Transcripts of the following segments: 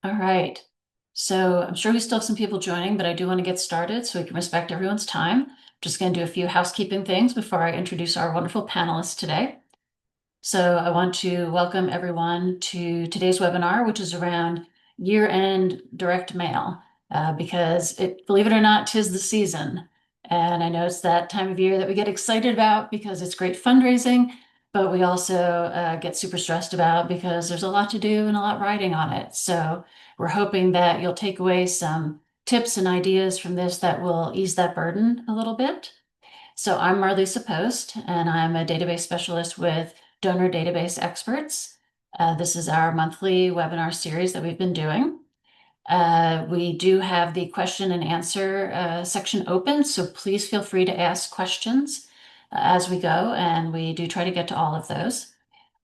All right. So I'm sure we still have some people joining, but I do want to get started so we can respect everyone's time. Just going to do a few housekeeping things before I introduce our wonderful panelists today. So I want to welcome everyone to today's webinar, which is around year-end direct mail, because believe it or not, 'tis the season. And I know it's that time of year that we get excited about because it's great fundraising, but we also get super stressed about because there's a lot to do and a lot riding on it. So we're hoping that you'll take away some tips and ideas from this that will ease that burden a little bit. So I'm Marlisa Post, and I'm a database specialist with Donor Database Experts. This is our monthly webinar series that we've been doing. We do have the question and answer section open, so please feel free to ask questions as we go, and we do try to get to all of those.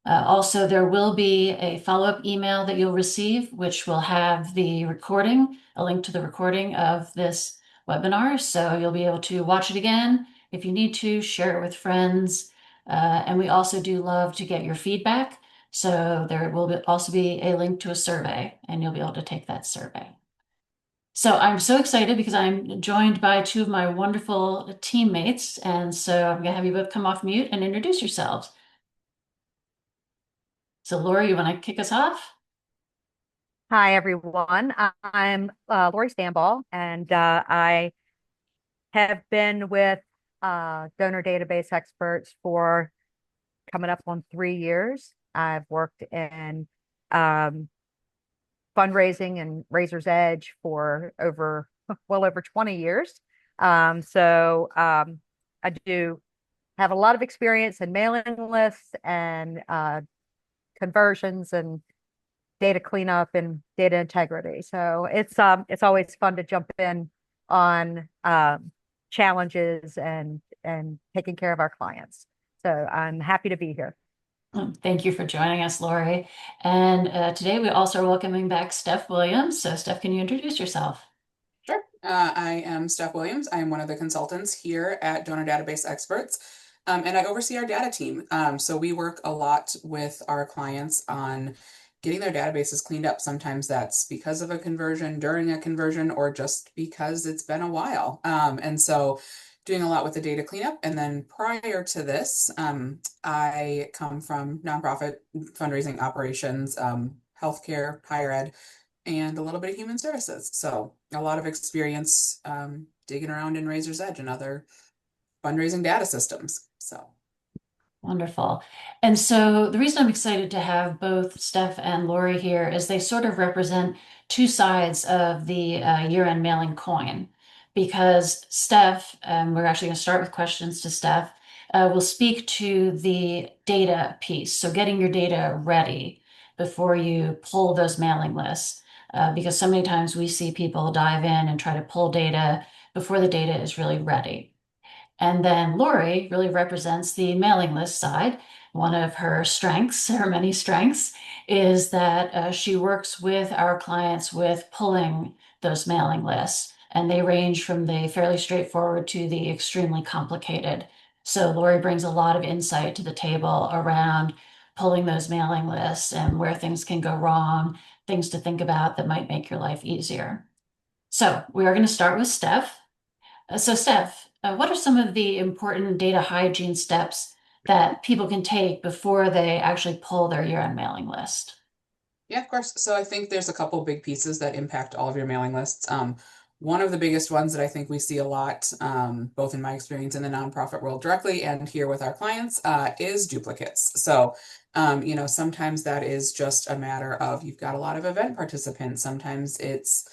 Also, there will be a follow-up email that you'll receive, which will have the recording, a link to the recording of this webinar. So you'll be able to watch it again if you need to, share it with friends. And we also do love to get your feedback. So there will also be a link to a survey, and you'll be able to take that survey. So I'm so excited because I'm joined by two of my wonderful teammates. And so I'm going to have you both come off mute and introduce yourselves. So Lori, you want to kick us off? Hi, everyone. I'm Lori Stanball, and I have been with donor database experts for coming up on 3 years. I've worked in um, fundraising and Razor's Edge for well over 20 years. I do have a lot of experience in mailing lists and conversions and data cleanup and data integrity. So it's always fun to jump in on challenges and taking care of our clients. So I'm happy to be here. Thank you for joining us, Lori. And today we also are welcoming back Steph Williams. So Steph, can you introduce yourself? Sure. I am Steph Williams. I am one of the consultants here at Donor Database Experts, and I oversee our data team. So we work a lot with our clients on getting their databases cleaned up. Sometimes that's because of a conversion, during a conversion, or just because it's been a while. And so doing a lot with the data cleanup. And then prior to this, I come from nonprofit fundraising operations, healthcare, higher ed, and a little bit of human services. So a lot of experience digging around in Razor's Edge and other fundraising data systems. So Wonderful. And so the reason I'm excited to have both Steph and Lori here is they sort of represent two sides of the year-end mailing coin. Because Steph, we're actually going to start with questions to Steph, will speak to the data piece. So getting your data ready before you pull those mailing lists. Because so many times we see people dive in and try to pull data before the data is really ready. And then Lori really represents the mailing list side. One of her strengths, her many strengths, is that she works with our clients with pulling those mailing lists. And they range from the fairly straightforward to the extremely complicated. So Lori brings a lot of insight to the table around pulling those mailing lists and where things can go wrong, things to think about that might make your life easier. So we are going to start with Steph. So, Steph, what are some of the important data hygiene steps that people can take before they actually pull their year-end mailing list? yeah, of course. So I think there's a couple big pieces that impact all of your mailing lists. One of the biggest ones that I think we see a lot, both in my experience in the nonprofit world directly and here with our clients, is duplicates. So, sometimes that is just a matter of you've got a lot of event participants. Sometimes it's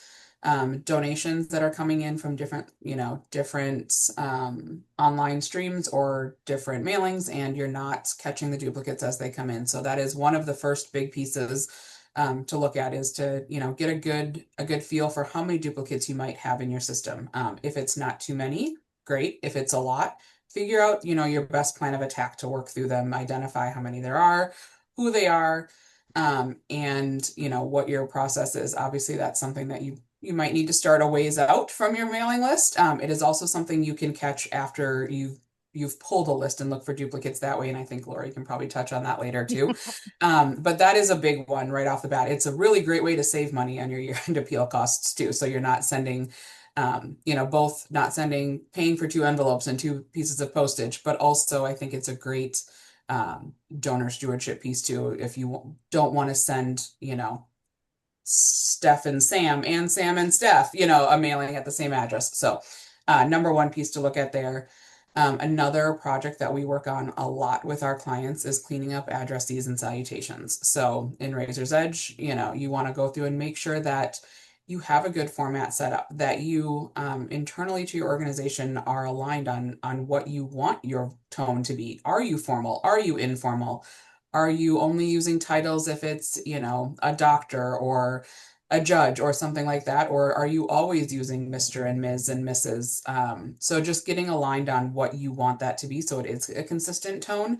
donations that are coming in from different online streams or different mailings, and you're not catching the duplicates as they come in. So that is one of the first big pieces to look at, is to get a good feel for how many duplicates you might have in your system. If it's not too many, great. If it's a lot, figure out your best plan of attack to work through them, identify how many there are, who they are, and what your process is. Obviously, that's something that you might need to start a ways out from your mailing list. It is also something you can catch after you've you've pulled a list and look for duplicates that way. And I think Lori can probably touch on that later too. But that is a big one right off the bat. It's a really great way to save money on your year-end appeal costs too. So you're not sending, both not sending, paying for two envelopes and two pieces of postage, but also I think it's a great donor stewardship piece too. If you don't want to send, Steph and Sam and Steph, a mailing at the same address. So, number one piece to look at there. Another project that we work on a lot with our clients is cleaning up addresses and salutations. So in Razor's Edge, you want to go through and make sure that you have a good format set up, that you internally to your organization are aligned on what you want your tone to be. Are you formal? Are you informal? Are you only using titles if it's, a doctor or a judge or something like that? Or are you always using Mr. and Ms. and Mrs.? So just getting aligned on what you want that to be so it is a consistent tone.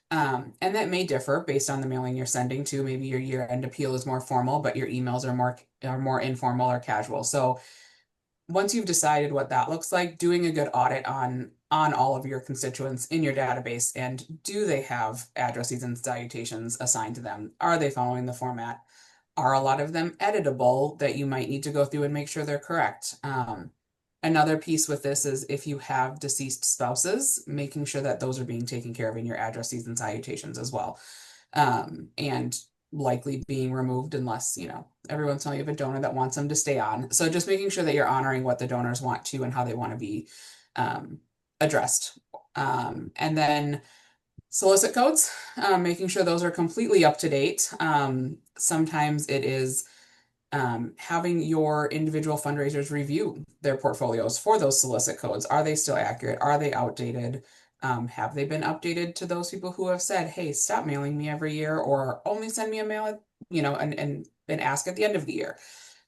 And that may differ based on the mailing you're sending to. Maybe your year-end appeal is more formal, but your emails are more informal or casual. So once you've decided what that looks like, doing a good audit on all of your constituents in your database, and do they have addresses and salutations assigned to them? Are they following the format? Are a lot of them editable that you might need to go through and make sure they're correct? Another piece with this is if you have deceased spouses, making sure that those are being taken care of in your addresses and salutations as well. And likely being removed unless, every once in a while you have a donor that wants them to stay on. So just making sure that you're honoring what the donors want to and how they want to be addressed. And then solicit codes, making sure those are completely up to date. Sometimes it is having your individual fundraisers review their portfolios for those solicit codes. Are they still accurate? Are they outdated? Have they been updated to those people who have said, hey, stop mailing me every year or only send me a mail, and ask at the end of the year.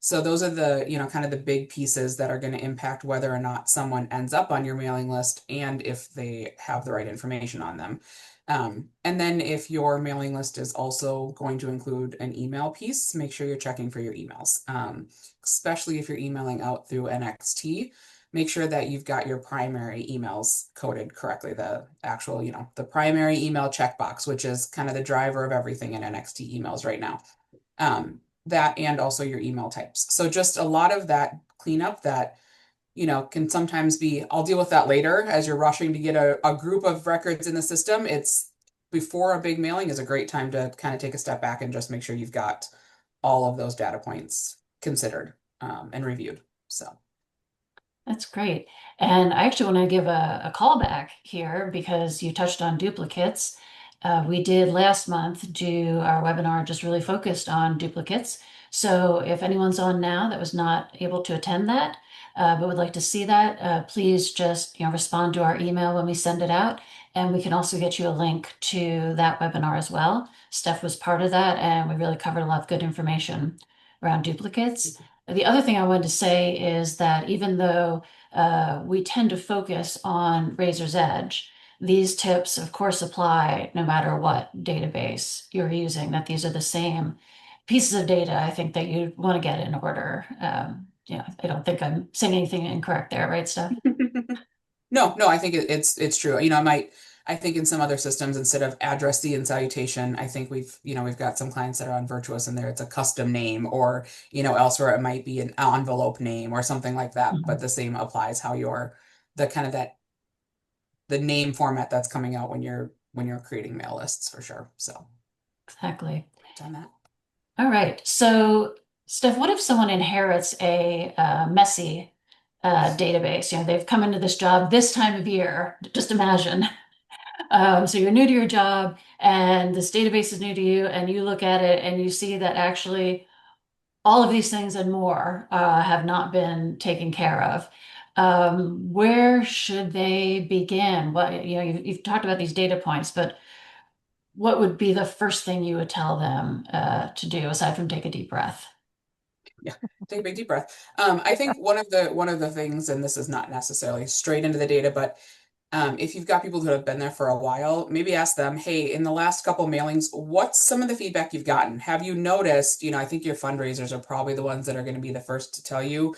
So those are the, kind of the big pieces that are going to impact whether or not someone ends up on your mailing list and if they have the right information on them. And then if your mailing list is also going to include an email piece, make sure you're checking for your emails, especially if you're emailing out through NXT. Make sure that you've got your primary emails coded correctly, the actual, the primary email checkbox, which is kind of the driver of everything in NXT emails right now. That and also your email types. So just a lot of that cleanup that can sometimes be, I'll deal with that later as you're rushing to get a group of records in the system. It's before a big mailing is a great time to kind of take a step back and just make sure you've got all of those data points considered and reviewed. So. That's great. And I actually want to give a call back here because you touched on duplicates. We did last month do our webinar just really focused on duplicates. So if anyone's on now that was not able to attend that, but would like to see that, please just respond to our email when we send it out. And we can also get you a link to that webinar as well. Steph was part of that, and we really covered a lot of good information around duplicates. The other thing I wanted to say is that even though we tend to focus on Razor's Edge, these tips, of course, apply no matter what database you're using, that these are the same pieces of data I think that you want to get in order. I don't think I'm saying anything incorrect there, right, Steph? No, I think it's true. I think in some other systems, instead of addressee and salutation, I think we've got some clients that are on Virtuous and there it's a custom name, or, elsewhere it might be an envelope name or something like that. But the same applies how the name format that's coming out when you're creating mail lists for sure. So Exactly. done that. All right. So, Steph, what if someone inherits a messy database? They've come into this job this time of year. Just imagine. So you're new to your job, and this database is new to you, and you look at it and you see that actually all of these things and more have not been taken care of. Where should they begin? You've talked about these data points, but what would be the first thing you would tell them to do aside from take a deep breath? Yeah, take a big deep breath. I think one of the things, and this is not necessarily straight into the data, but if you've got people who have been there for a while, maybe ask them, hey, in the last couple mailings, what's some of the feedback you've gotten? Have you noticed, I think your fundraisers are probably the ones that are going to be the first to tell you,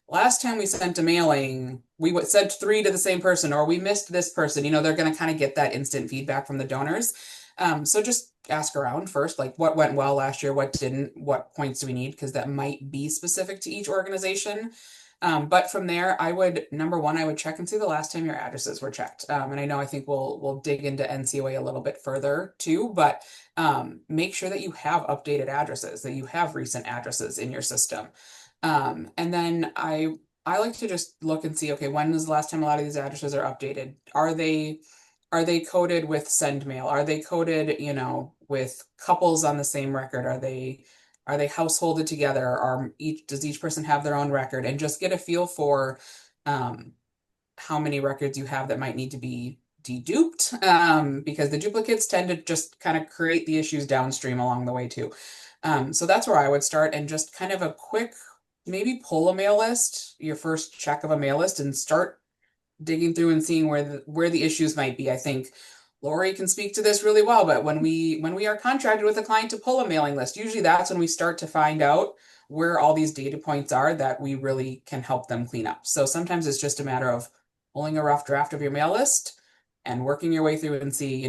last time we sent a mailing, we sent three to the same person, or we missed this person. They're going to kind of get that instant feedback from the donors. So just ask around first, like what went well last year, what didn't, what points do we need, because that might be specific to each organization. But from there, number one, I would check and see the last time your addresses were checked. And I know I think we'll dig into NCOA a little bit further too, but make sure that you have updated addresses, that you have recent addresses in your system. And then I like to just look and see, okay, when is the last time a lot of these addresses are updated? Are they coded with send mail? Are they coded, with couples on the same record? Are they householded together? Does each person have their own record? And just get a feel for um, how many records you have that might need to be deduped, because the duplicates tend to just kind of create the issues downstream along the way too. So that's where I would start, and just kind of a quick, maybe pull a mail list, your first check of a mail list, and start digging through and seeing where the issues might be. I think Lori can speak to this really well, but when we are contracted with a client to pull a mailing list, usually that's when we start to find out where all these data points are that we really can help them clean up. So sometimes it's just a matter of pulling a rough draft of your mail list and working your way through and see,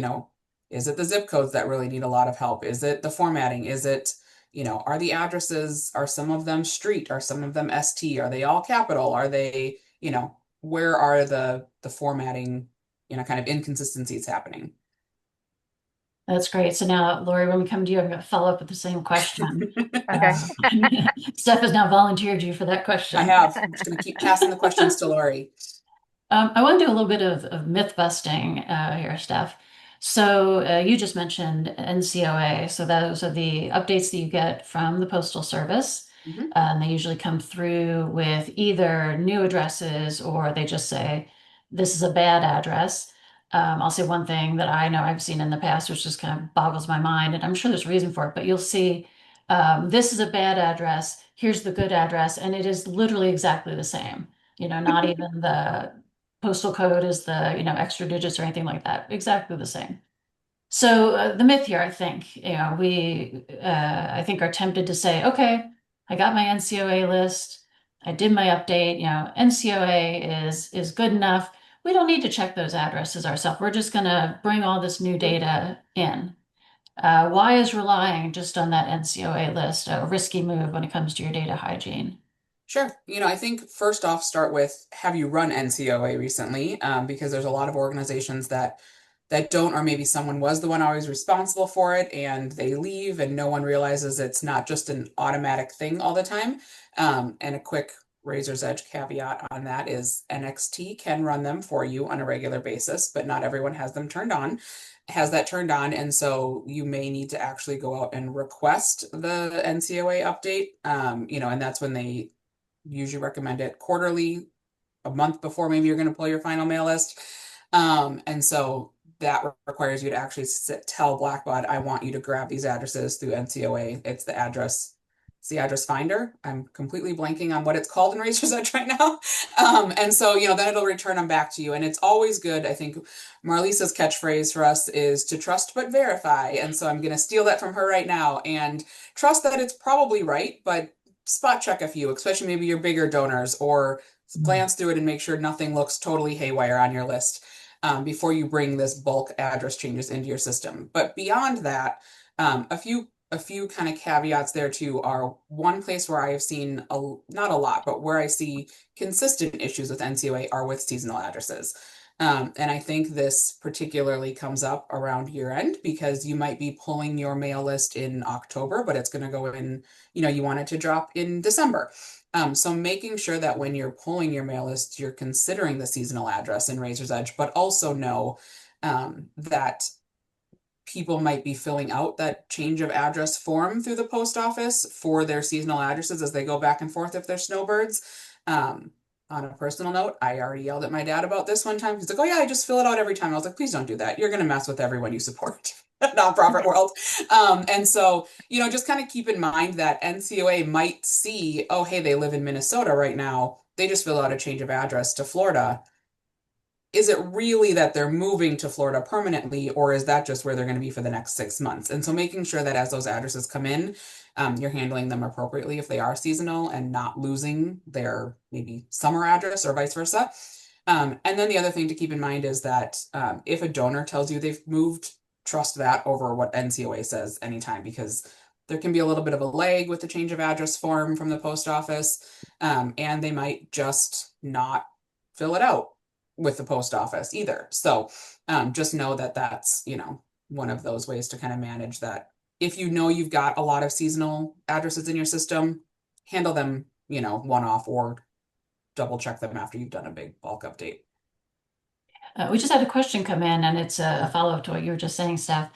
is it the zip codes that really need a lot of help? Is it the formatting? Is it, are the addresses, are some of them street? Are some of them ST? Are they all capital? Are they, where are the formatting, kind of inconsistencies happening? That's great. So now, Lori, when we come to you, I'm going to follow up with the same question. Okay. Steph has now volunteered you for that I question. have. I'm just going to keep passing the questions to Lori. I want to do a little bit of myth busting here, Steph. So you just mentioned NCOA. So those are the updates that you get from the Postal Service. Mhm. And they usually come through with either new addresses or they just say, this is a bad address. I'll say one thing that I know I've seen in the past, which just kind of boggles my mind, and I'm sure there's a reason for it, but you'll see this is a bad address, here's the good address, and it is literally exactly the same. Not even the postal code is the, extra digits or anything like that. Exactly the same. So the myth here, I think, I think are tempted to say, okay, I got my NCOA list. I did my update. NCOA is good enough. We don't need to check those addresses ourselves. We're just going to bring all this new data in. Why is relying just on that NCOA list a risky move when it comes to your data hygiene? Sure. I think first off, start with, have you run NCOA recently? Because there's a lot of organizations that don't, or maybe someone was the one always responsible for it and they leave and no one realizes it's not just an automatic thing all the time. And a quick razor's edge caveat on that is NXT can run them for you on a regular basis, but not everyone has that turned on. And so you may need to actually go out and request the NCOA update. And that's when they usually recommend it quarterly, a month before maybe you're going to pull your final mail list. And so that requires you to actually tell Blackbaud, I want you to grab these addresses through NCOA. It's the address finder. I'm completely blanking on what it's called in Razor's Edge right now. And so, then it'll return them back to you. And it's always good. I think Marlisa's catchphrase for us is to trust but verify. And so I'm going to steal that from her right now and trust that it's probably right, but spot check a few, especially maybe your bigger donors, or glance through it and make sure nothing looks totally haywire on your list before you bring this bulk address changes into your system. But beyond that, a few kind of caveats there too are one place where I have seen not a lot, but where I see consistent issues with NCOA are with seasonal addresses. And I think this particularly comes up around year end because you might be pulling your mail list in October, but it's going to go in, you want it to drop in December. So making sure that when you're pulling your mail list, you're considering the seasonal address in Razor's Edge, but also know that people might be filling out that change of address form through the post office for their seasonal addresses as they go back and forth if they're snowbirds. On a personal note, I already yelled at my dad about this one time. He's like, oh yeah, I just fill it out every time. I was like, please don't do that. You're going to mess with everyone you support. Nonprofit world. And so, just kind of keep in mind that NCOA might see, oh, hey, they live in Minnesota right now. They just fill out a change of address to Florida. Is it really that they're moving to Florida permanently, or is that just where they're going to be for the next 6 months? And so making sure that as those addresses come in, you're handling them appropriately if they are seasonal and not losing their maybe summer address or vice versa. And then the other thing to keep in mind is that if a donor tells you they've moved, trust that over what NCOA says anytime, because there can be a little bit of a lag with the change of address form from the post office, and they might just not fill it out with the post office either. So just know that that's, one of those ways to kind of manage that. If you know you've got a lot of seasonal addresses in your system, handle them, one off, or double check them after you've done a big bulk update. We just had a question come in, and it's a follow-up to what you were just saying, Steph.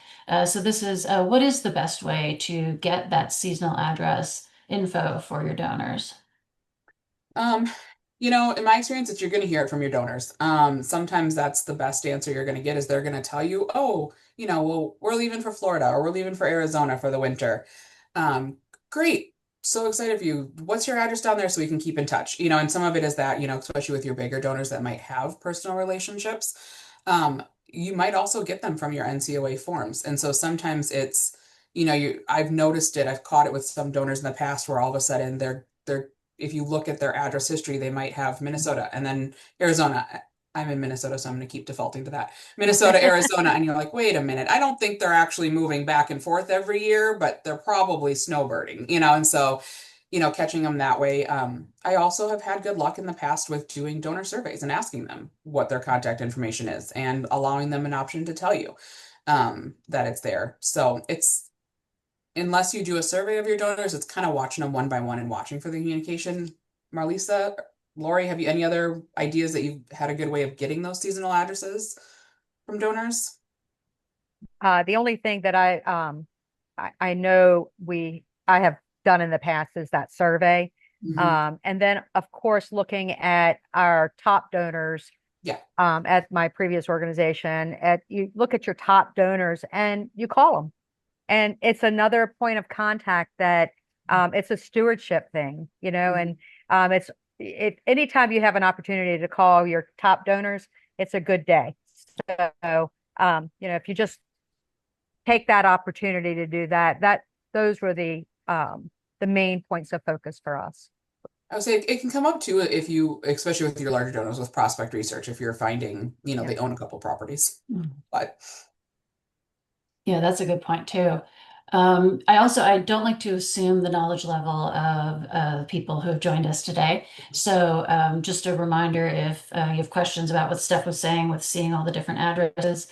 So this is, what is the best way to get that seasonal address info for your donors? Um, in my experience, you're going to hear it from your donors. Sometimes that's the best answer you're going to get is they're going to tell you, oh, well, we're leaving for Florida or we're leaving for Arizona for the winter. Um, Great. So excited for you. What's your address down there so we can keep in touch? And some of it is that, especially with your bigger donors that might have personal relationships, you might also get them from your NCOA forms. And so sometimes it's, I've noticed it, I've caught it with some donors in the past where all of a sudden they're if you look at their address history, they might have Minnesota and then Arizona. I'm in Minnesota, so I'm going to keep defaulting to that. Minnesota, Arizona, and you're like, wait a minute, I don't think they're actually moving back and forth every year, but they're probably snowbirding, and so, catching them that way. I also have had good luck in the past with doing donor surveys and asking them what their contact information is and allowing them an option to tell you that it's there. So it's unless you do a survey of your donors, it's kind of watching them one by one and watching for the communication. Marlisa, Lori, have you any other ideas that you've had a good way of getting those seasonal addresses from donors? The only thing that I know I have done in the past is that survey. Mhm. And then of course looking at our top donors Yeah. at my previous organization, you look at your top donors and you call them. And it's another point of contact that it's a stewardship thing, Mhm. and it's anytime you have an opportunity to call your top donors, it's a good day. So if you just take that opportunity to do that, those were the main points of focus for us. I would say it can come up too if you, especially with your larger donors with prospect research, if you're finding, Yeah. they own a couple properties. Mm. But Yeah, that's a good point too. I don't like to assume the knowledge level of people who have joined us today. So just a reminder, if you have questions about what Steph was saying with seeing all the different addresses,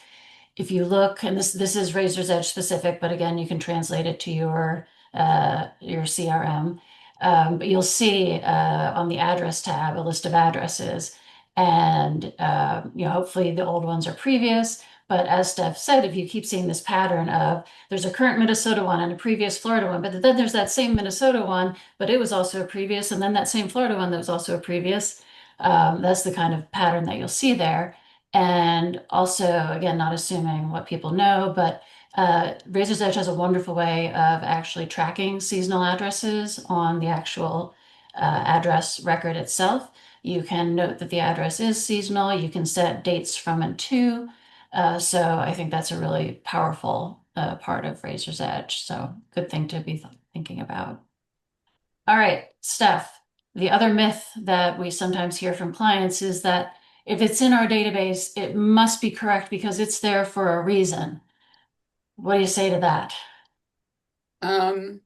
if you look, and this is Razor's Edge specific, but again, you can translate it to your CRM. But you'll see on the address tab a list of addresses, and hopefully the old ones are previous. But as Steph said, if you keep seeing this pattern of there's a current Minnesota one and a previous Florida one, but then there's that same Minnesota one, but it was also a previous, and then that same Florida one that was also a previous. That's the kind of pattern that you'll see there. And also, again, not assuming what people know, but Razor's Edge has a wonderful way of actually tracking seasonal addresses on the actual address record itself. You can note that the address is seasonal. You can set dates from and to. So I think that's a really powerful part of Razor's Edge. So good thing to be thinking about. All right, Steph, the other myth that we sometimes hear from clients is that if it's in our database, it must be correct because it's there for a reason. What do you say to that? um,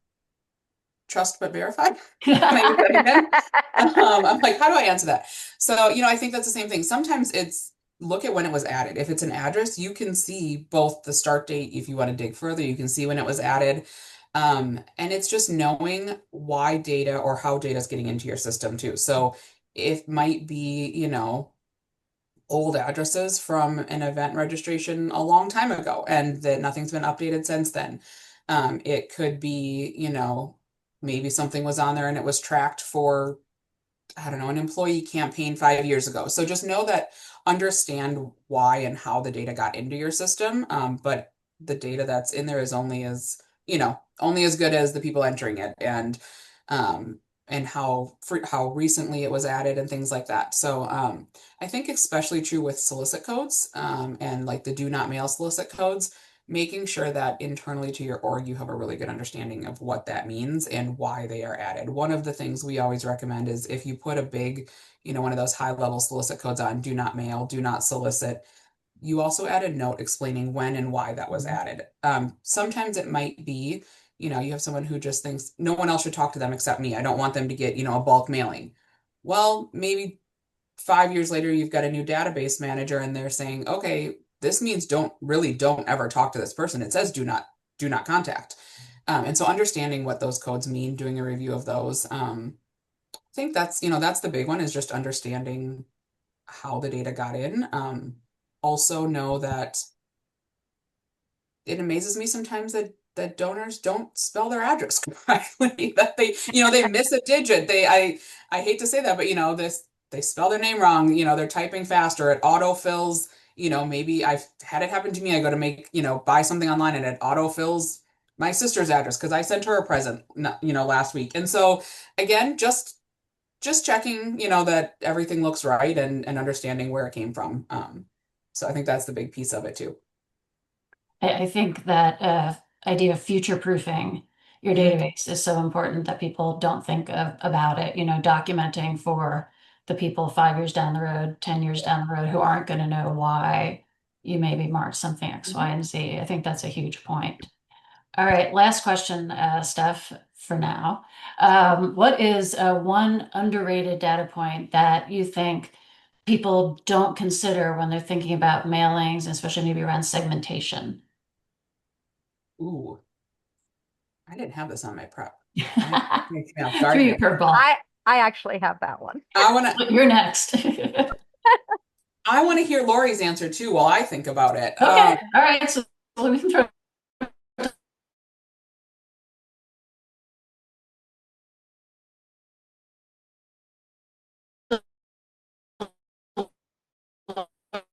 trust but verify. Can I use that again? I'm like, how do I answer that? So, I think that's the same thing. Sometimes it's look at when it was added. If it's an address, you can see both the start date. If you want to dig further, you can see when it was added. And it's just knowing why data or how data is getting into your system too. So it might be, old addresses from an event registration a long time ago and that nothing's been updated since then. It could be, maybe something was on there and it was tracked for, I don't know, an employee campaign 5 years ago. So just know that, understand why and how the data got into your system. But the data that's in there is only as good as the people entering it um, and how recently it was added and things like that. So I think especially true with solicit codes and like the do not mail solicit codes. making sure that internally to your org, you have a really good understanding of what that means and why they are added. One of the things we always recommend is if you put a big, one of those high level solicit codes on, do not mail, do not solicit, you also add a note explaining when and why that was added. Sometimes it might be, you have someone who just thinks no one else should talk to them except me. I don't want them to get, a bulk mailing. Well, maybe 5 years later, you've got a new database manager and they're saying, okay, this means don't ever talk to this person. It says do not contact. And so understanding what those codes mean, doing a review of those. I think that's the big one is just understanding how the data got in. Also know that it amazes me sometimes that donors don't spell their address correctly, that they miss a digit. I hate to say that, but they spell their name wrong, they're typing faster, it autofills, maybe I've had it happen to me. I go to buy something online and it autofills my sister's address because I sent her a present, last week. And so again, just checking, that everything looks right and understanding where it came from. So I think that's the big piece of it too. I think that idea of future proofing your Mhm. database is so important that people don't think about it, documenting for the people 5 years down the road, 10 years Yeah. down the road who aren't going to know why you maybe marked something X, Y, Mhm. and Z. I think that's a huge point. All right, last question, Steph, for now. What is one underrated data point that you think people don't consider when they're thinking about mailings, especially maybe around segmentation? Ooh, I didn't have this on my prep. That Threw makes me off guard you a here. curveball. I actually have that one. I wanna You're next. I wanna hear Lori's answer too while I think about it. Okay, all right. So we can throw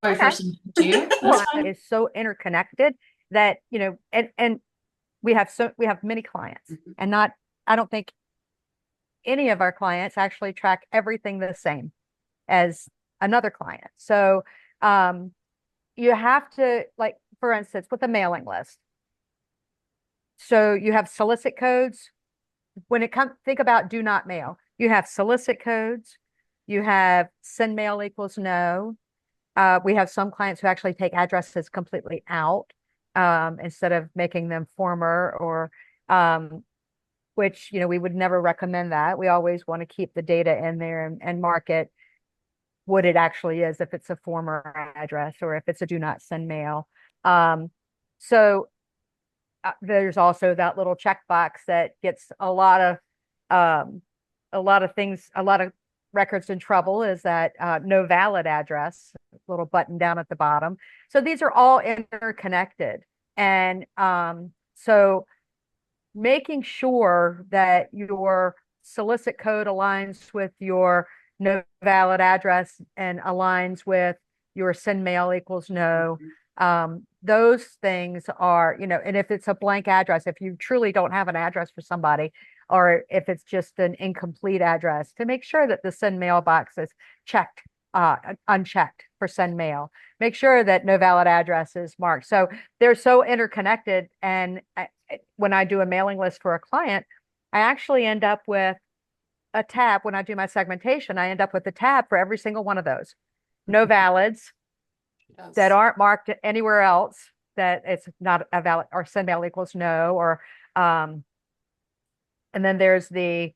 Lori Okay. first to you. That's fine. Is so interconnected that, and we have many clients Mhm. and not, I don't think any of our clients actually track everything the same as another client. So, um, you have to, like, for instance, with a mailing list. So you have solicit codes. When it comes, think about do not mail. You have solicit codes. You have send mail equals no. We have some clients who actually take addresses completely out, instead of making them former or, which, we would never recommend that. We always want to keep the data in there and mark it what it actually is, if it's a former address or if it's a do not send mail. So there's also that little checkbox that gets um, a lot of things, a lot of records in trouble, is that no valid address, little button down at the bottom. So these are all interconnected. And so making sure that your solicit code aligns with your no valid address and aligns with your send mail equals no. Mhm. Those things are, and if it's a blank address, if you truly don't have an address for somebody, or if it's just an incomplete address, to make sure that the send mail box is checked, unchecked for send mail. Make sure that no valid address is marked. So they're so interconnected. And when I do a mailing list for a client, I actually end up with a tab. When I do my segmentation, I end up with a tab for every single one of those. No valids that Yes. aren't marked anywhere else, that it's not a valid, or send mail equals no, or um, and then there's the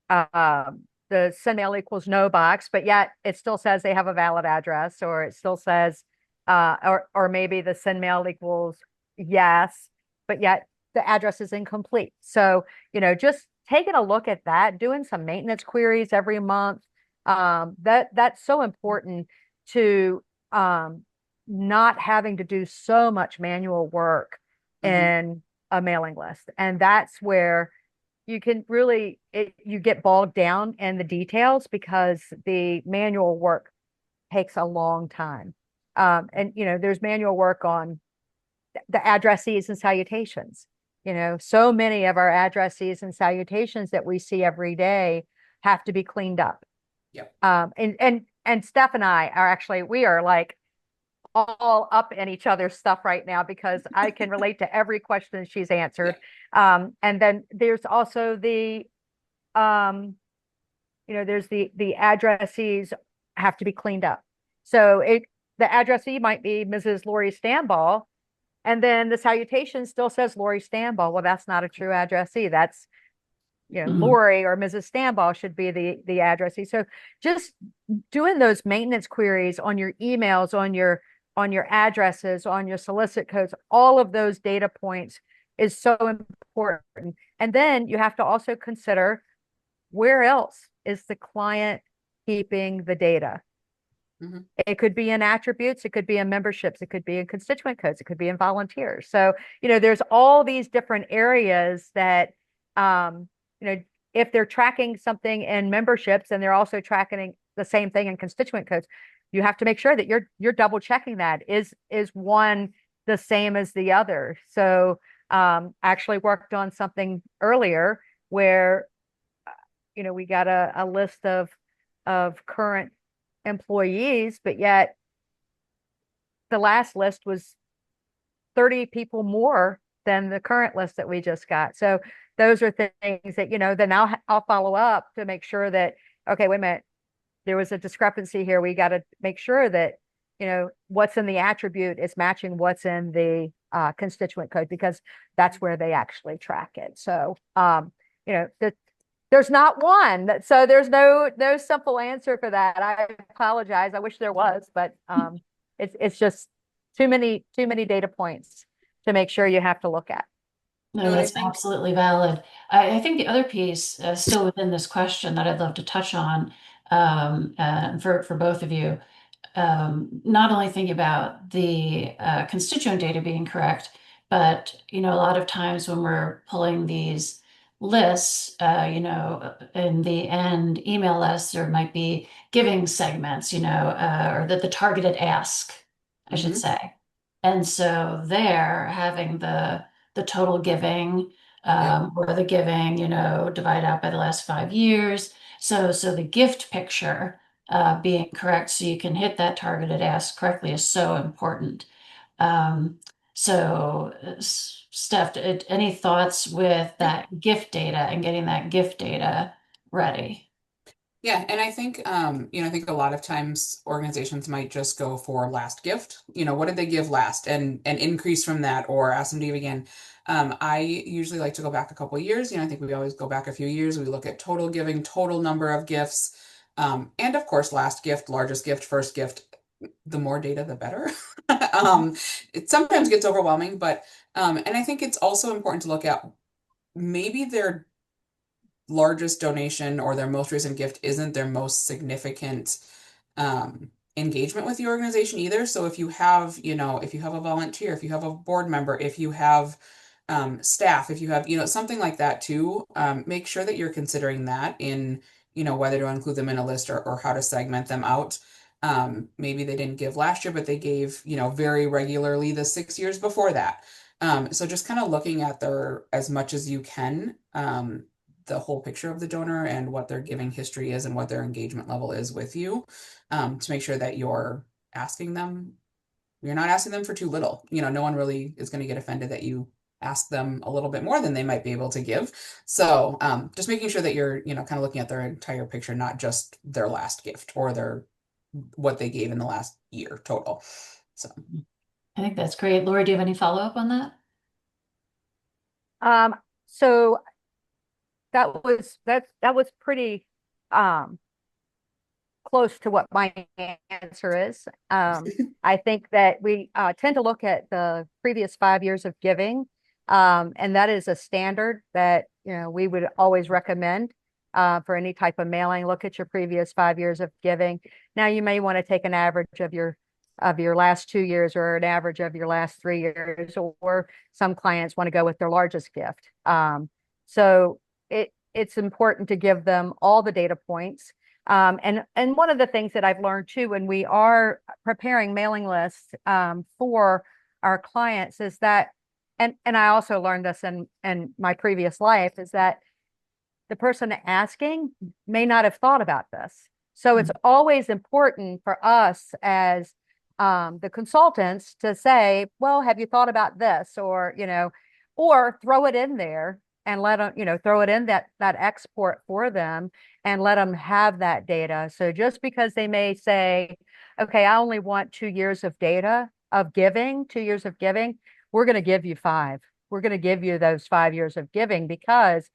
send mail equals no box, but yet it still says they have a valid address, or it still says, or maybe the send mail equals yes, but yet the address is incomplete. So, just taking a look at that, doing some maintenance queries every month, that's so important to, not having to do so much manual work Mhm. in a mailing list. And that's where you can really you get bogged down in the details because the manual work takes a long time. And there's manual work on the addressees and salutations. So many of our addressees and salutations that we see every day have to be cleaned up. Yep. And Steph and I are actually, we are like all up in each other's stuff right now because I can relate to every question she's answered. Yeah. And then there's also um, there's the addressees have to be cleaned up. So the addressee might be Mrs. Lori Stanball, and then the salutation still says Lori Stanball. Well, that's not a true addressee. That's Mhm. Lori or Mrs. Stanball should be the addressee. So just doing those maintenance queries on your emails, on your addresses, on your solicit codes, all of those data points is so important. And then you have to also consider where else is the client keeping the data? Mhm. It could be in attributes, it could be in memberships, it could be in constituent codes, it could be in volunteers. So, there's all these different areas that, um, you know, if they're tracking something in memberships and they're also tracking the same thing in constituent codes, you have to make sure that you're double checking that. Is one the same as the other? So, actually worked on something earlier where we got a list of current employees, but yet the last list was 30 people more than the current list that we just got. So those are things that, then I'll follow up to make sure that, okay, wait a minute, there was a discrepancy here. We got to make sure that, what's in the attribute is matching what's in the constituent code because that's where they actually track it. So, there's not one. So there's no simple answer for that. I apologize. I wish there was, but it's just too many data points to make sure you have to look at. No, No, and I that's think absolutely valid. I think the other piece, still within this question that I'd love to touch on, for both of you, not only think about the constituent data being correct, but a lot of times when we're pulling these lists, in the end email lists, there might be giving segments, or the targeted ask, I should mhm, say. And so there, having the total giving, yep. or the giving, divided out by the last 5 years. So the gift picture being correct so you can hit that targeted ask correctly is so important. Um, Steph, any thoughts with that gift data and getting that gift data ready? Yeah, and I think I think a lot of times organizations might just go for last gift. What did they give last and increase from that or ask them to give again. I usually like to go back a couple of years. I think we always go back a few years. We look at total giving, total number of gifts, and of course, last gift, largest gift, first gift. The more data, the better. It sometimes gets overwhelming, but and I think it's also important to look at maybe their largest donation or their most recent gift isn't their most significant engagement with the organization either. So if you have a volunteer, if you have a board member, if you have staff, if you have, something like that too, make sure that you're considering that in, whether to include them in a list or how to segment them out. Maybe they didn't give last year, but they gave, very regularly the 6 years before that. So just kind of looking at their as much as you can, the whole picture of the donor and what their giving history is and what their engagement level is with you, to make sure that asking them, you're not asking them for too little. No one really is going to get offended that you ask them a little bit more than they might be able to give. So just making sure that you're, kind of looking at their entire picture, not just their last gift or what they gave in the last year total. So I think that's great. Laura, do you have any follow-up on that? So that was pretty um close to what my answer is. I think that we tend to look at the previous 5 years of giving, and that is a standard that we would always recommend for any type of mailing. Look at your previous 5 years of giving. Now you may want to take an average of your last 2 years or an average of your last 3 years, or some clients want to go with their largest gift. So it's important to give them all the data points. And one of the things that I've learned too, when we are preparing mailing lists for our clients, is that, and I also learned this in my previous life, is that the person asking may not have thought about this. So it's always important for us as the consultants to say, well, have you thought about this? Or, or throw it in there and let them, throw it in that export for them and let them have that data. So just because they may say, okay, I only want 2 years of data of giving, 2 years of giving, we're going to give you five. We're going to give you those 5 years of giving because,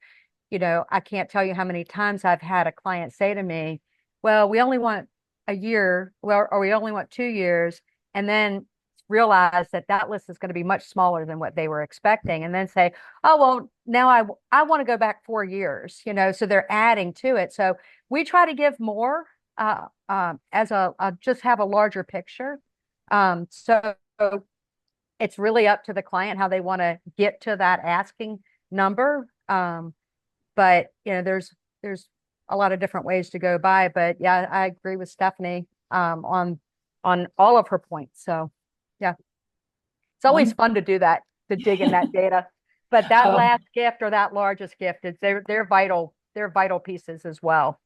I can't tell you how many times I've had a client say to me, well, we only want a year, well, or we only want 2 years, and then realize that that list is going to be much smaller than what they were expecting, and then say, oh, well, now I want to go back 4 years, so they're adding to it. So we try to give more as just have a larger picture. So it's really up to the client how they want to get to that asking number. But there's a lot of different ways to go by. But yeah, I agree with Stephanie on all of her points. So yeah, it's always One. fun to do that, to dig in that data. But that Oh, last gift or that largest gift is they're vital. They're vital pieces as well.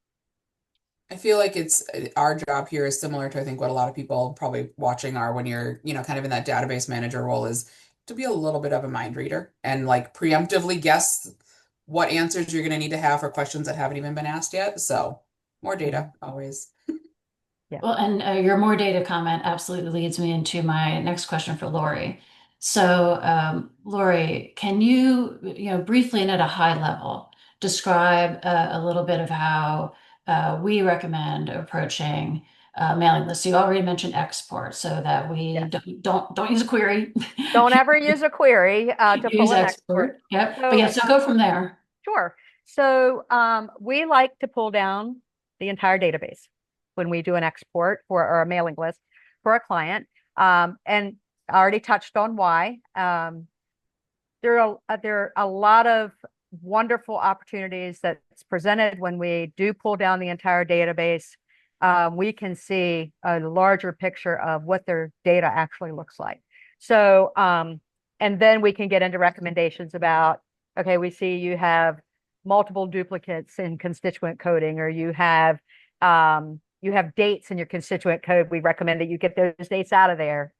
I feel like it's our job here is similar to I think what a lot of people probably watching are when you're, kind of in that database manager role is to be a little bit of a mind reader and like preemptively guess what answers you're going to need to have for questions that haven't even been asked yet. So more Mhm. data always. Yeah. well, and your more data comment absolutely leads me into my next question for Lori. So, Lori, can you, briefly and at a high level, describe a little bit of how we recommend approaching mailing lists? You already mentioned export, so that we Yes. don't use a query. Don't ever use a query to Use pull an export. export. Yep. But So yeah, so go from there. sure. So we like to pull down the entire database when we do an export for or a mailing list for a client. And I already touched on why. There are a lot of wonderful opportunities that's presented when we do pull down the entire database. We can see a larger picture of what their data actually looks like. So, and then we can get into recommendations about, okay, we see you have multiple duplicates in constituent coding, or you have dates in your constituent code. We recommend that you get those dates out of there.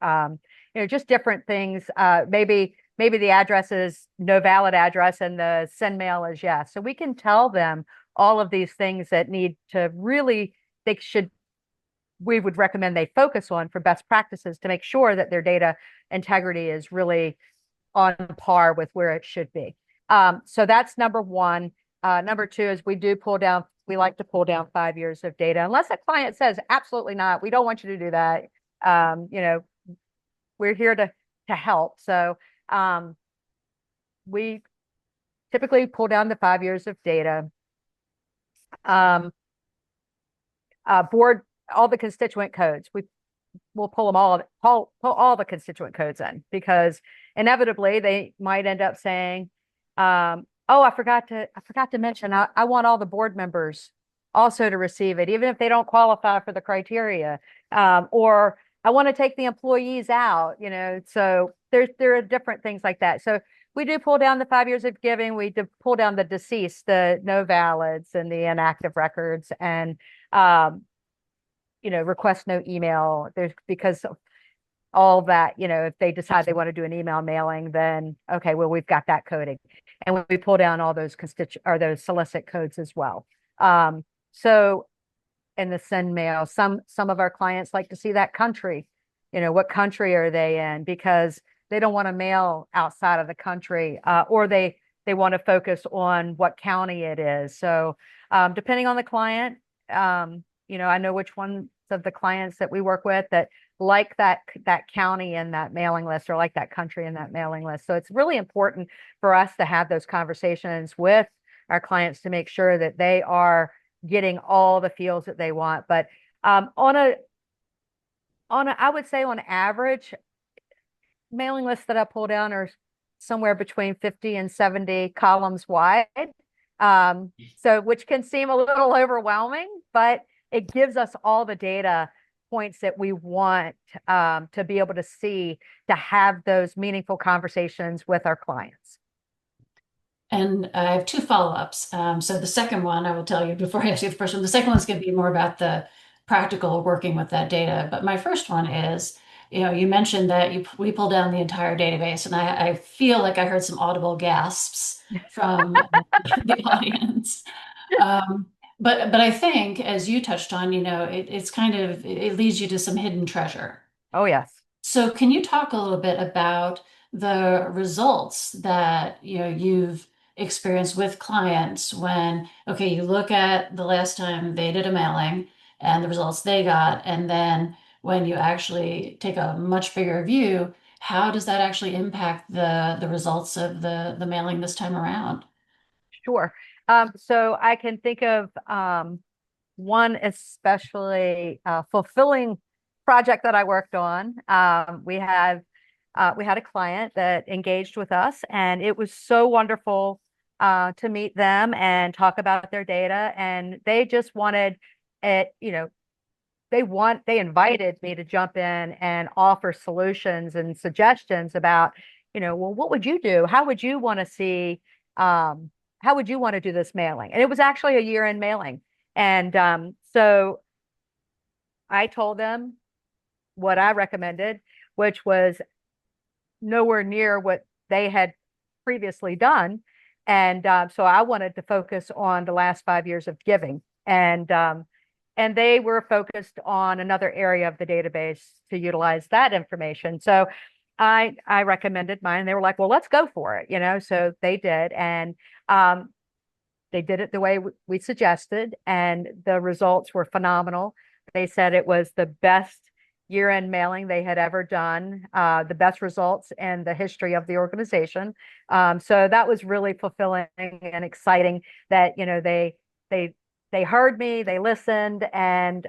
Just different things. Maybe the address is no valid address and the send mail is yes. So we can tell them all of these things that need to really, we would recommend they focus on for best practices to make sure that their data integrity is really on par with where it should be. So that's number one. Number two is we like to pull down 5 years of data, unless a client says, absolutely not, we don't want you to do that. Um, you know, we're here to help. So we typically pull down the 5 years of data. Um, Board all the constituent codes. We'll pull them pull all the constituent codes in, because inevitably they might end up saying, "Oh, I forgot to mention, I want all the board members also to receive it, even if they don't qualify for the criteria." Or I want to take the employees out. So there are different things like that. So we do pull down the 5 years of giving. We do pull down the deceased, the no valids, and the inactive records, and um, request no email. There's because of all that, if they decide they want to do an email mailing, then okay, well, we've got that coding. And we pull down all those those solicit codes as well. So in the send mail, some of our clients like to see that country. What country are they in? Because they don't want to mail outside of the country, or they want to focus on what county it is. So depending on the client, I know which ones of the clients that we work with that like that county in that mailing list, or like that country in that mailing list. So it's really important for us to have those conversations with our clients to make sure that they are getting all the fields that they want. But I would say on average, mailing lists that I pull down are somewhere between 50 and 70 columns wide. So which can seem a little overwhelming, but it gives us all the data points that we want to be able to see, to have those meaningful conversations with our clients. And I have two follow-ups. So the second one, I will tell you before I ask you the first one. The second one is going to be more about the practical working with that data. But my first one is, You mentioned that we pulled down the entire database, and I feel like I heard some audible gasps from the audience. Um, but I think, as you touched on, it's kind of it leads you to some hidden treasure. Oh, yes. So can you talk a little bit about the results that you've experienced with clients when, okay, you look at the last time they did a mailing and the results they got, and then when you actually take a much bigger view, how does that actually impact the results of the mailing this time around? Sure. So I can think of one especially fulfilling project that I worked on. We had a client that engaged with us, and it was so wonderful to meet them and talk about their data. And they just wanted it, they invited me to jump in and offer solutions and suggestions about, well, what would you do? How would you want to see, how would you want to do this mailing? And it was actually a year-end mailing. And so I told them what I recommended, which was nowhere near what they had previously done. And so I wanted to focus on the last 5 years of giving. And they were focused on another area of the database to utilize that information. So I recommended mine. They were like, well, let's go for it, So they did. And they did it the way we suggested, and the results were phenomenal. They said it was the best year-end mailing they had ever done, the best results in the history of the organization. So that was really fulfilling and exciting that, they they heard me, they listened, and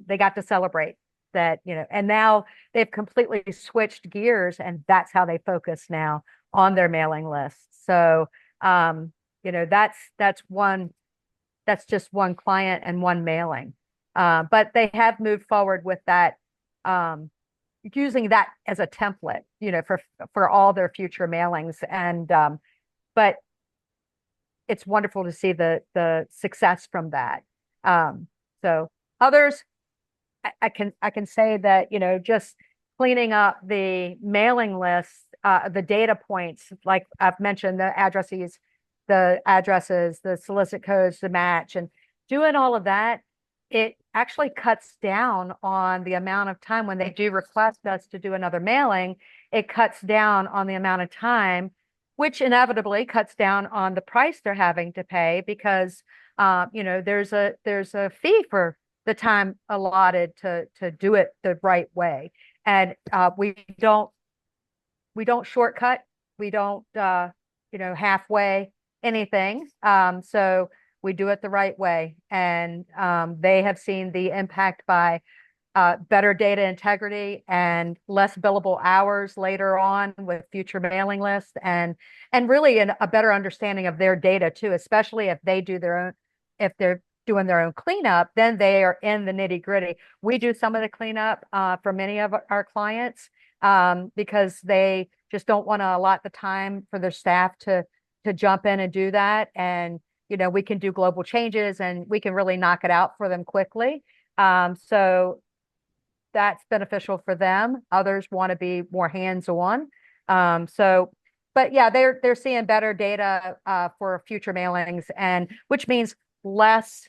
they got to celebrate that, and now they've completely switched gears, and that's how they focus now on their mailing list. So that's just one client and one mailing. But they have moved forward with that, um, using that as a template, for all their future mailings. And but it's wonderful to see the success from that. So others, I can say that, just cleaning up the mailing list, the data points, like I've mentioned, the addresses, the solicit codes, the match, and doing all of that, it actually cuts down on the amount of time when they do request us to do another mailing. It cuts down on the amount of time, which inevitably cuts down on the price they're having to pay because there's a fee for the time allotted to do it the right way. And we don't shortcut. We don't halfway anything. So we do it the right way. And they have seen the impact by better data integrity and less billable hours later on with future mailing lists, and really a better understanding of their data too, especially if they're doing their own cleanup, then they are in the nitty gritty. We do some of the cleanup for many of our clients, because they just don't want to allot the time for their staff to jump in and do that. And we can do global changes, and we can really knock it out for them quickly. So that's beneficial for them. Others want to be more hands-on. But yeah, they're seeing better data for future mailings, and which means less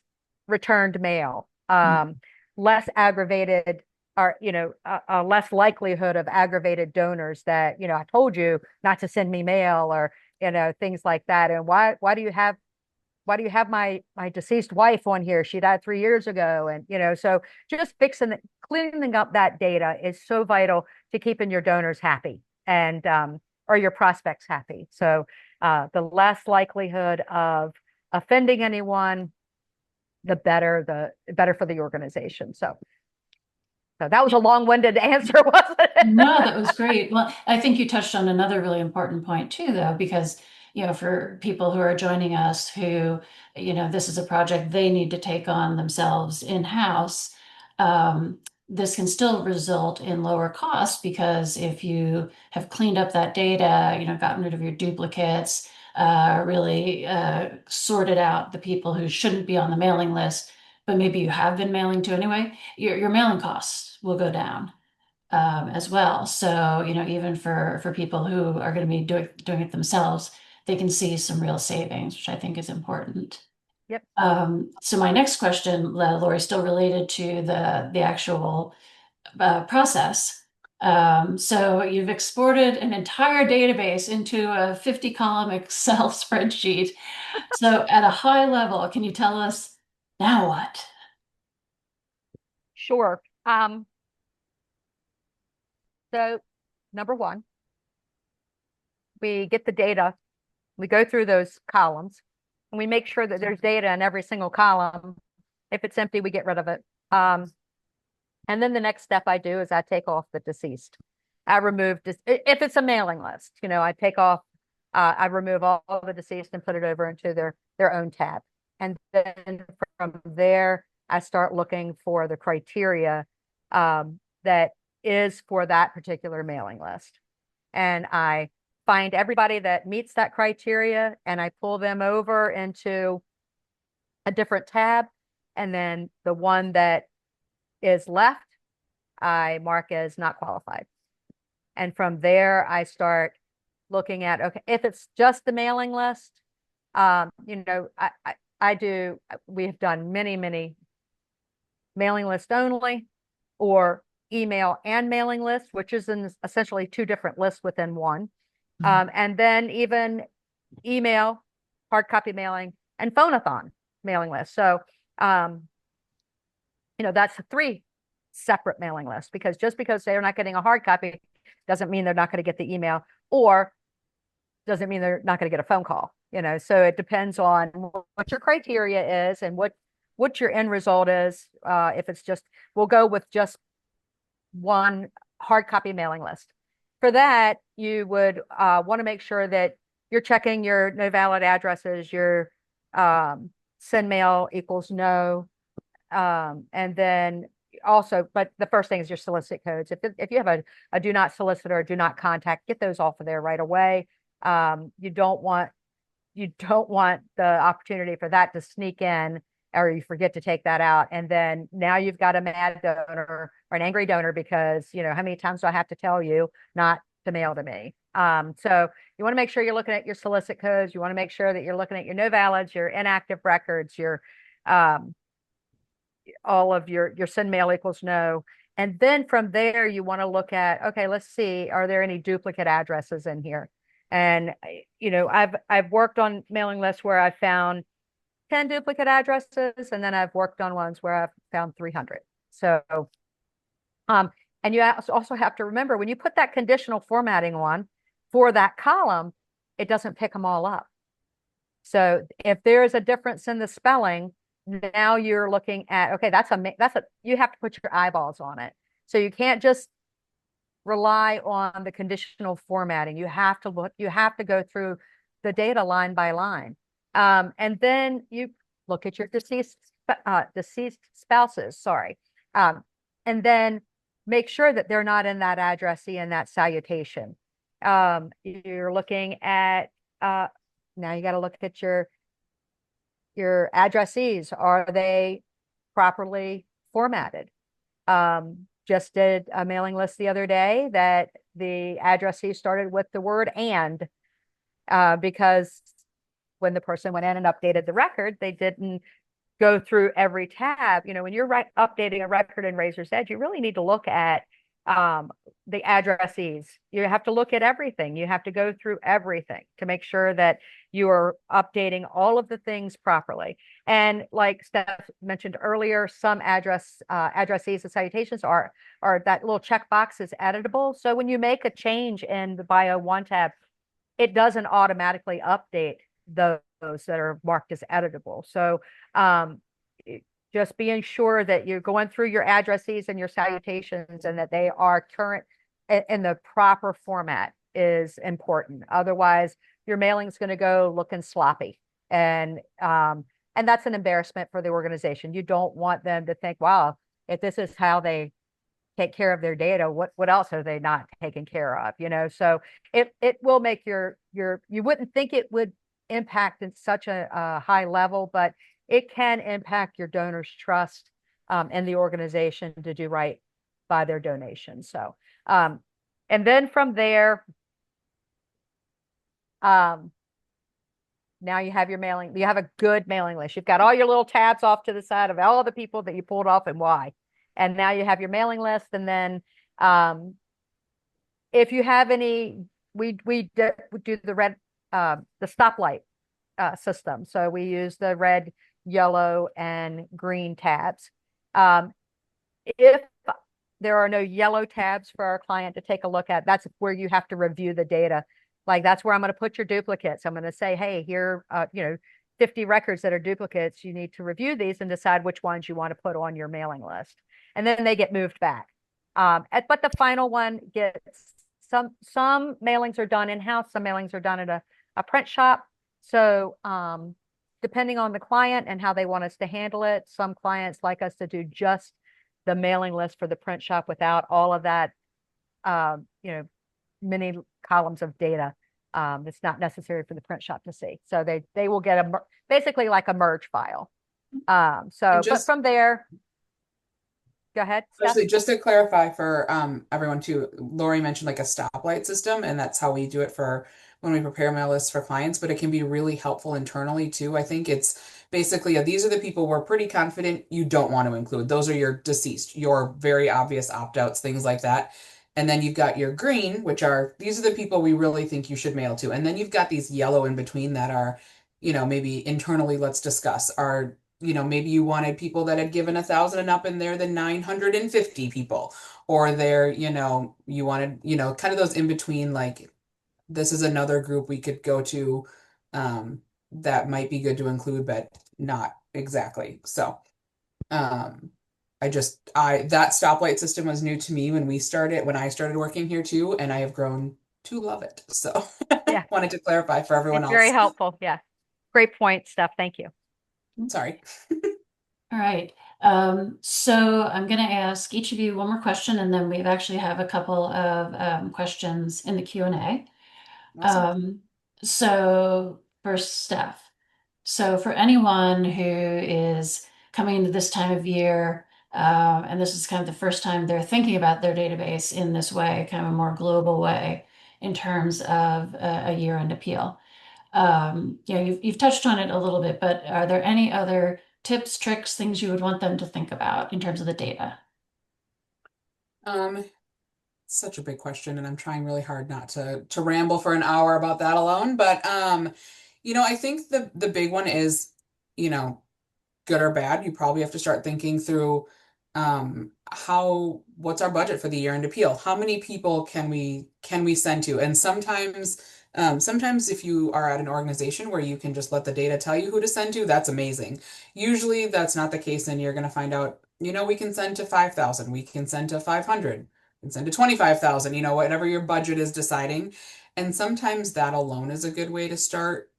returned mail, less aggravated, or less likelihood of aggravated donors that, I told you not to send me mail, or things like that. And why do you have my deceased wife on here? She died 3 years ago. And, so just cleaning up that data is so vital to keeping your donors happy, and, or your prospects happy. So, the less likelihood of offending anyone, the better for the organization. So that was a long-winded answer, wasn't it? No, that was great. Well, I think you touched on another really important point too, though, because, for people who are joining us who, this is a project they need to take on themselves in-house, this can still result in lower costs because if you have cleaned up that data, gotten rid of your duplicates, really sorted out the people who shouldn't be on the mailing list, but maybe you have been mailing to anyway, your mailing costs will go down. as well. So, even for people who are going to be doing it themselves, they can see some real savings, which I think is important. Yep. So my next question, Lori, still related to the actual process. So you've exported an entire database into a 50-column Excel spreadsheet. So at a high level, can you tell us now what? Sure. So number one, we get the data, we go through those columns, and we make sure that there's data in every single column. If it's empty, we get rid of it. And then the next step I do is I take off the deceased. I remove, if it's a mailing list, I take off, I remove all the deceased and put it over into their own tab. And then from there, I start looking for the criteria that is for that particular mailing list. And I find everybody that meets that criteria and I pull them over into a different tab. And then the one that is left, I mark as not qualified. And from there, I start looking at, okay, if it's just the mailing list, we have done many mailing list only or email and mailing list, which is in essentially two different lists within one. And then even email, hard copy mailing, and phone-a-thon mailing list. So, that's three separate mailing lists because just because they're not getting a hard copy doesn't mean they're not going to get the email or doesn't mean they're not going to get a phone call. So it depends on what your criteria is and what your end result is. If it's just, we'll go with just one hard copy mailing list. For that, you would want to make sure that you're checking your no valid addresses, your send mail equals no. And then also, but the first thing is your solicit codes. If you have a do not solicit or do not contact, get those off of there right away. You don't want the opportunity for that to sneak in or you forget to take that out. And then now you've got a mad donor or an angry donor because, how many times do I have to tell you not to mail to me? So you want to make sure you're looking at your solicit codes. You want to make sure that you're looking at your no valids, your inactive records, your all of your send mail equals no. And then from there, you want to look at, okay, let's see, are there any duplicate addresses in here? And, I've worked on mailing lists where I found 10 duplicate addresses, and then I've worked on ones where I've found 300. So, and you also have to remember when you put that conditional formatting on for that column, it doesn't pick them all up. So if there is a difference in the spelling, now you're looking at, okay, you have to put your eyeballs on it. So you can't just rely on the conditional formatting. You have to go through the data line by line. And then you look at your deceased spouses, sorry. And then make sure that they're not in that addressee and that salutation. You're looking at, now you got to look at your addressees. Are they properly formatted? Just did a mailing list the other day that the addressee started with the word and because when the person went in and updated the record, they didn't go through every tab. When you're updating a record in Razor's Edge, you really need to look at the addressees. You have to look at everything. You have to go through everything to make sure that you are updating all of the things properly. And like Steph mentioned earlier, some addressees and salutations are that little checkbox is editable. So when you make a change in the Bio 1 tab, it doesn't automatically update those that are marked as editable. So just being sure that you're going through your addresses and your salutations and that they are current in the proper format is important. Otherwise, your mailing is going to go looking sloppy. And that's an embarrassment for the organization. You don't want them to think, wow, if this is how they take care of their data, what else are they not taking care of? So it will make you wouldn't think it would impact in such a high level, but it can impact your donors' trust in the organization to do right by their donation. So, and then from there, um, now you have your mailing, you have a good mailing list. You've got all your little tabs off to the side of all the people that you pulled off and why. And now you have your mailing list. And then if you have any, we do the red, the stoplight system. So we use the red, yellow, and green tabs. If there are no yellow tabs for our client to take a look at, that's where you have to review the data. Like that's where I'm going to put your duplicates. I'm going to say, hey, here, 50 records that are duplicates. You need to review these and decide which ones you want to put on your mailing list. And then they get moved back. But the final one gets some mailings are done in-house, some mailings are done at a print shop. So depending on the client and how they want us to handle it, some clients like us to do just the mailing list for the print shop without all of that, many columns of data. It's not necessary for the print shop to see. So they will get basically like a merge file. But from there, go ahead, Steph. Actually, just to clarify for everyone too, Lori mentioned like a stoplight system, and that's how we do it for when we prepare mail lists for clients, but it can be really helpful internally too. I think it's basically these are the people we're pretty confident you don't want to include. Those are your deceased, your very obvious opt-outs, things like that. And then you've got your green, which are these are the people we really think you should mail to. And then you've got these yellow in between that are, maybe internally let's discuss are maybe you wanted people that had given 1,000 and up, and they're the 950 people, or they're, you wanted, kind of those in between, like this is another group we could go to, that might be good to include, but not exactly. So, um, that stoplight system was new to me when I started working here too, and I have grown to love it. So, Yeah, wanted to clarify for everyone it's very else. helpful. Yeah, great point, Steph. Thank you. Sorry. All right. So I'm going to ask each of you one more question, and then we actually have a couple of questions in the Q&A. Awesome. So first, Steph. So for anyone who is coming into this time of year, and this is kind of the first time they're thinking about their database in this way, kind of a more global way in terms of a year-end appeal. You've touched on it a little bit, but are there any other tips, tricks, things you would want them to think about in terms of the data? Um, Such a big question, and I'm trying really hard not to ramble for an hour about that alone. But I think the big one is, you know, good or bad, you probably have to start thinking through how what's our budget for the year-end appeal? How many people can we send to? And sometimes if you are at an organization where you can just let the data tell you who to send to, that's amazing. Usually that's not the case, and you're going to find out, we can send to 5,000, we can send to 500, we can send to 25,000, whatever your budget is deciding. And sometimes that alone is a good way to start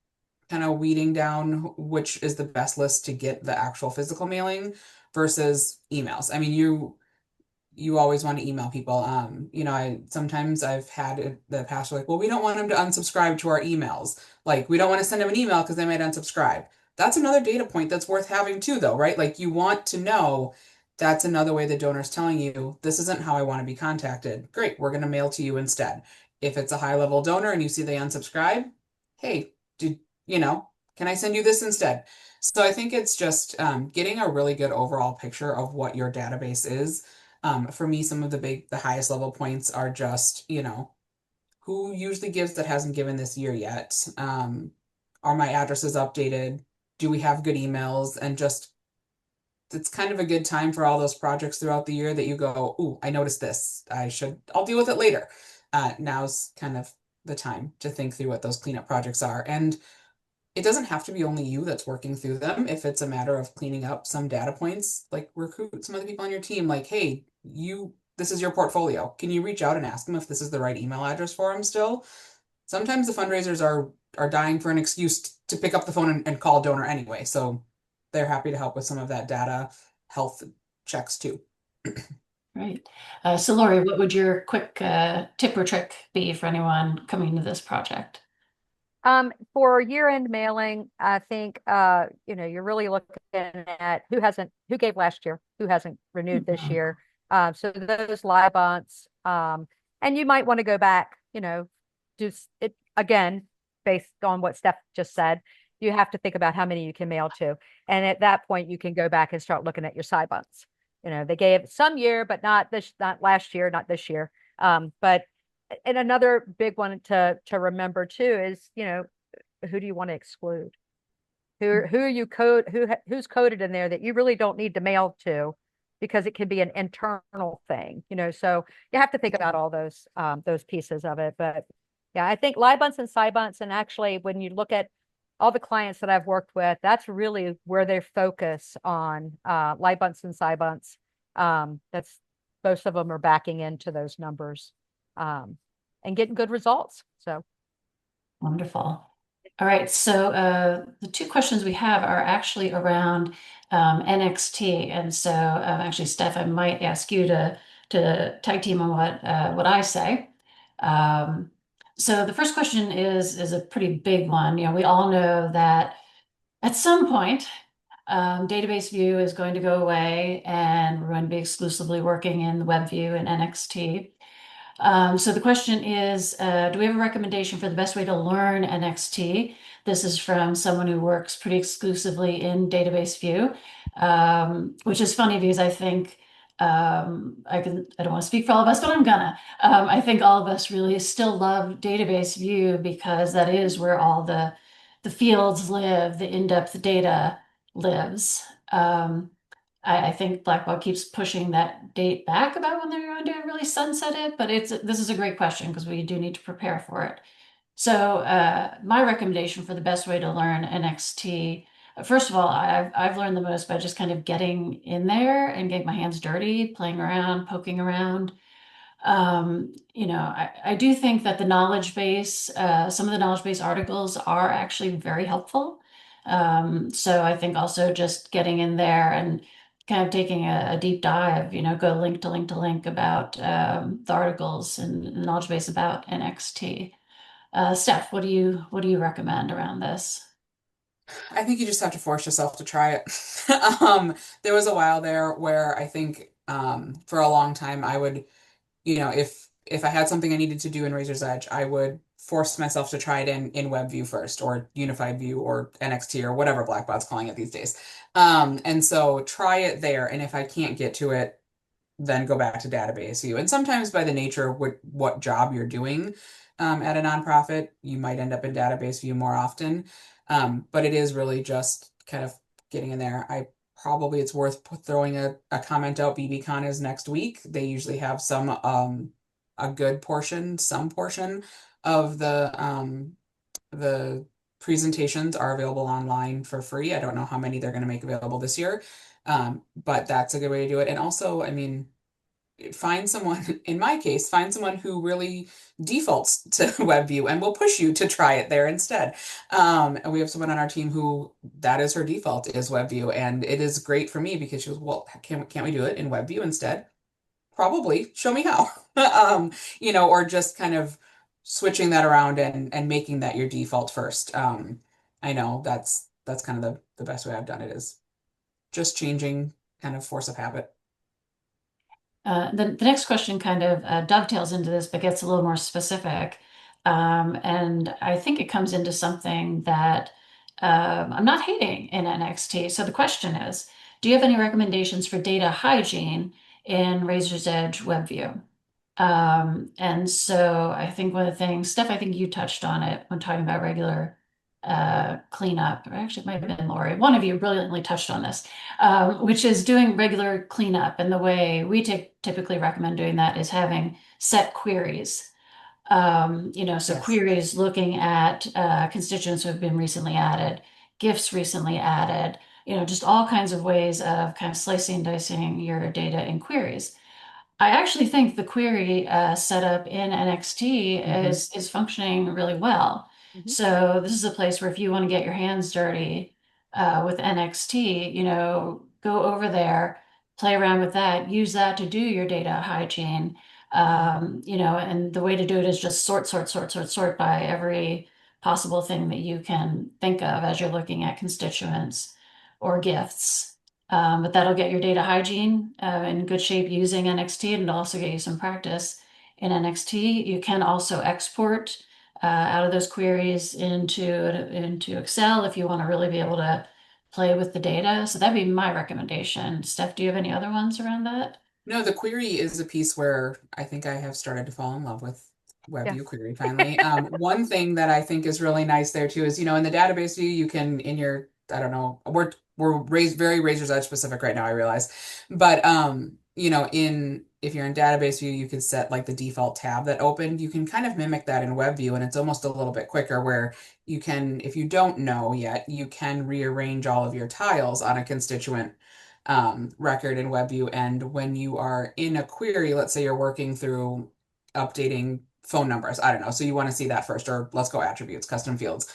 kind of weeding down which is the best list to get the actual physical mailing versus emails. I mean, you always want to email people. I've had the past like, well, we don't want them to unsubscribe to our emails. Like, we don't want to send them an email because they might unsubscribe. That's another data point that's worth having too, though, right? Like, you want to know that's another way the donor's telling you, this isn't how I want to be contacted. Great, we're going to mail to you instead. If it's a high level donor and you see they unsubscribe, hey, did can I send you this instead? So I think it's just getting a really good overall picture of what your database is. For me, some of the highest level points are just, who usually gives that hasn't given this year yet? Are my addresses updated? Do we have good emails? And just, it's kind of a good time for all those projects throughout the year that you go, ooh, I noticed this. I'll deal with it later. Now's kind of the time to think through what those cleanup projects are. And it doesn't have to be only you that's working through them. If it's a matter of cleaning up some data points, like recruit some other people on your team, like, hey, this is your portfolio. Can you reach out and ask them if this is the right email address for them still? Sometimes the fundraisers are dying for an excuse to pick up the phone and call a donor anyway. So they're happy to help with some of that data health checks too. Right. So Lori, what would your quick tip or trick be for anyone coming to this project? For year-end mailing, I think you're really looking at who gave last year, who hasn't renewed this year. So those live bunts, and you might want to go back, do it again based on what Steph just said. You have to think about how many you can mail to. And at that point, you can go back and start looking at your side bunts. They gave some year, but not last year, not this year. But and another big one to remember too is, who do you want to exclude? Who are you code who's coded in there that you really don't need to mail to because it can be an internal thing, so you have to think about all those pieces of it. But yeah, I think live bunts and side bunts, and actually when you look at all the clients that I've worked with, that's really where they focus on live bunts and side bunts. That's Most of them are backing into those numbers um, and getting good results. So Wonderful. All right, so the two questions we have are actually around NXT, and so actually, Steph, I might ask you to tag team on what I say. Um, so the first question is a pretty big one. We all know that at some point, database view is going to go away, and we're going to be exclusively working in web view and NXT. So the question is, do we have a recommendation for the best way to learn NXT? This is from someone who works pretty exclusively in database view, which is funny because I think I don't want to speak for all of us, but I'm gonna. I think all of us really still love database view because that is where all the fields live, the in-depth data lives. I think Blackwell keeps pushing that date back about when they're going to really sunset it, but this is a great question because we do need to prepare for it. So my recommendation for the best way to learn NXT, first of all, I've learned the most by just kind of getting in there and getting my hands dirty, playing around, poking around. I do think that some of the knowledge base articles are actually very helpful. So I think also just getting in there and kind of taking a deep dive, go link to link to link about the articles and the knowledge base about NXT. Steph, what do you recommend around this? I think you just have to force yourself to try it. There was a while there where I think for a long time I would, if I had something I needed to do in Razor's Edge, I would force myself to try it in WebView first, or Unified View, or NXT, or whatever Blackbaud's calling it these days. And so try it there, and if I can't get to it, then go back to database view. And sometimes by the nature of what job you're doing at a nonprofit, you might end up in database view more often. But it is really just kind of getting in there. It's worth throwing a comment out. BBCon is next week. They usually have a good portion, some portion of the presentations are available online for free. I don't know how many they're going to make available this year. But that's a good way to do it. And also, I mean, find someone, in my case, find someone who really defaults to WebView and will push you to try it there instead. And we have someone on our team who that is her default is WebView. And it is great for me because she goes, well, can't we do it in WebView instead? Probably. Show me how. Or just kind of switching that around and making that your default first. I know that's kind of the best way I've done it is just changing kind of force of habit. The next question kind of dovetails into this, but gets a little more specific. And I think it comes into something that I'm not hating in NXT. So the question is, do you have any recommendations for data hygiene in Razor's Edge WebView? And so I think one of the things, Steph, I think you touched on it when talking about regular cleanup, or actually it might have been Lori. One of you brilliantly touched on this, which is doing regular cleanup. And the way we typically recommend doing that is having set queries. So Yes. queries looking at constituents who have been recently added, gifts recently added, just all kinds of ways of kind of slicing and dicing your data in queries. I actually think the query setup in NXT Hmm. is functioning really well. mhm, So this is a place where if you want to get your hands dirty with NXT, go over there, play around with that, use that to do your data hygiene. And the way to do it is just sort, sort, sort, sort, sort by every possible thing that you can think of as you're looking at constituents or gifts. But that'll get your data hygiene in good shape using NXT, and it'll also get you some practice in NXT. You can also export out of those queries into Excel if you want to really be able to play with the data. So that'd be my recommendation. Steph, do you have any other ones around that? No, the query is a piece where I think I have started to fall in love with Yes. WebView query finally. One thing that I think is really nice there too is, in the database view, you can in your, I don't know, we're raised very razor's edge specific right now, I realize. But in if you're in database view, you can set like the default tab that opened. You can kind of mimic that in WebView, and it's almost a little bit quicker where you can, if you don't know yet, you can rearrange all of your tiles on a constituent record in WebView. And when you are in a query, let's say you're working through updating phone numbers, I don't know, so you want to see that first, or let's go attributes, custom fields.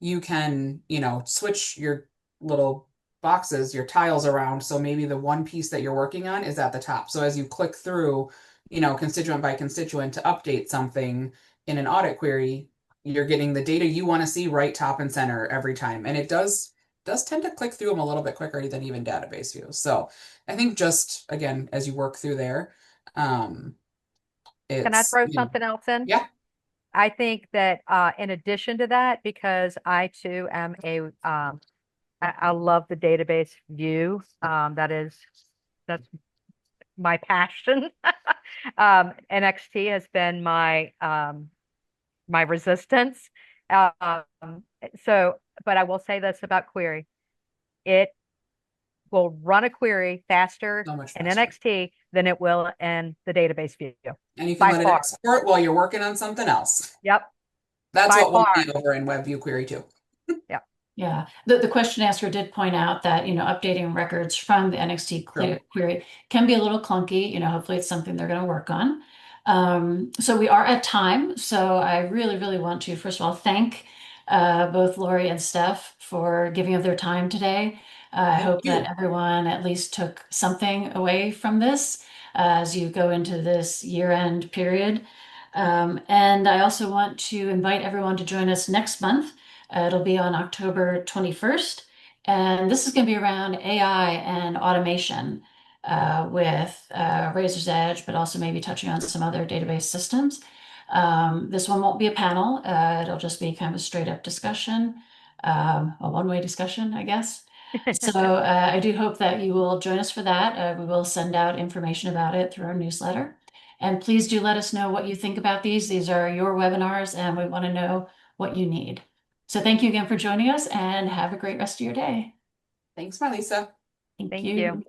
You can, switch your little boxes, your tiles around. So maybe the one piece that you're working on is at the top. So as you click through, constituent by constituent to update something in an audit query, you're getting the data you want to see right top and center every time. And it does tend to click through them a little bit quicker than even database views. So I think just again, as you work through there, um, Can I it's, throw something else in? yeah, I think that in addition to that, because I too am I love the database view. That's my passion. NXT has been my resistance. Um, but I will say this about query. It will run a query faster so much in faster. NXT than it will in the database view And you can by let it far. export while you're working on something else. Yep, That's by what won me far. over in WebView Query too. Yep. Yeah, the question asker did point out that, updating records from the NXT True. query can be a little clunky. Hopefully it's something they're going to work on. So we are at time. So I really, really want to, first of all, thank both Lori and Steph for giving of their time today. I Thank hope that you. everyone at least took something away from this as you go into this year-end period. And I also want to invite everyone to join us next month. It'll be on October 21st. And this is going to be around AI and automation with Razor's Edge, but also maybe touching on some other database systems. This one won't be a panel. It'll just be kind of a straight up discussion, a one-way discussion, I guess. So I do hope that you will join us for that. We will send out information about it through our newsletter. And please do let us know what you think about these. These are your webinars, and we want to know what you need. So thank you again for joining us and have a great rest of your day. Thanks, Marlisa. Thank Thank you. you.